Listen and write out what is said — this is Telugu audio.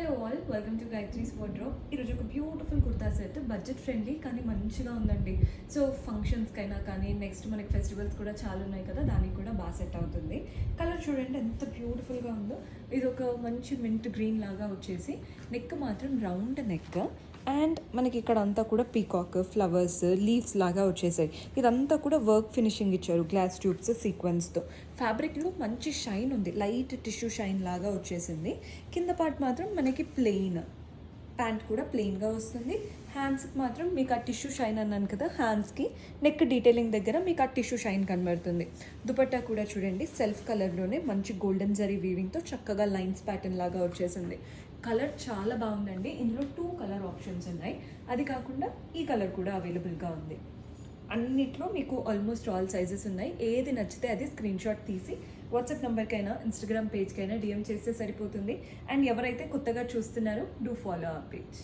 Hello all, welcome to Gayatri's wardrobe. ఈరోజు ఒక beautiful kurta set, budget friendly కానీ మంచిగా ఉందండి. సో ఫంక్షన్స్కైనా కానీ నెక్స్ట్ మనకి ఫెస్టివల్స్ కూడా చాలా ఉన్నాయి కదా, దానికి కూడా బాగా సెట్ అవుతుంది. కలర్ చూడండి ఎంత బ్యూటిఫుల్గా ఉందో. ఇది ఒక మంచి మింట్ గ్రీన్ లాగా వచ్చేసి నెక్ మాత్రం రౌండ్ నెక్ అండ్ మనకి ఇక్కడ అంతా కూడా పీకాక్ ఫ్లవర్స్ లీవ్స్ లాగా వచ్చేసాయి. ఇదంతా కూడా వర్క్ ఫినిషింగ్ ఇచ్చారు, గ్లాస్ ట్యూబ్స్ సీక్వెన్స్తో. ఫ్యాబ్రిక్లో మంచి షైన్ ఉంది, లైట్ టిష్యూ షైన్ లాగా వచ్చేసింది. కింద పార్ట్ మాత్రం మనకి ప్లెయిన్, ప్యాంట్ కూడా ప్లెయిన్గా వస్తుంది. హ్యాండ్స్కి మాత్రం మీకు ఆ టిష్యూ షైన్ అన్నాను కదా, హ్యాండ్స్కి నెక్ డీటెయిలింగ్ దగ్గర మీకు ఆ టిష్యూ షైన్ కనబడుతుంది. దుపట్టా కూడా చూడండి సెల్ఫ్ కలర్లోనే మంచి గోల్డెన్ జరీ వీవింగ్తో చక్కగా లైన్స్ ప్యాటర్న్ లాగా వచ్చేసింది. కలర్ చాలా బాగుందండి. ఇందులో 2 కలర్ ఆప్షన్స్ ఉన్నాయి. అది కాకుండా ఈ కలర్ కూడా అవైలబుల్గా ఉంది. అన్నిట్లో మీకు ఆల్మోస్ట్ ఆల్ సైజెస్ ఉన్నాయి. ఏది నచ్చితే అది స్క్రీన్ షాట్ తీసి వాట్సాప్ నెంబర్కైనా ఇన్స్టాగ్రామ్ పేజ్కైనా డిఎం చేస్తే సరిపోతుంది. అండ్ ఎవరైతే కొత్తగా చూస్తున్నారో డూ ఫాలో ఆ పేజ్.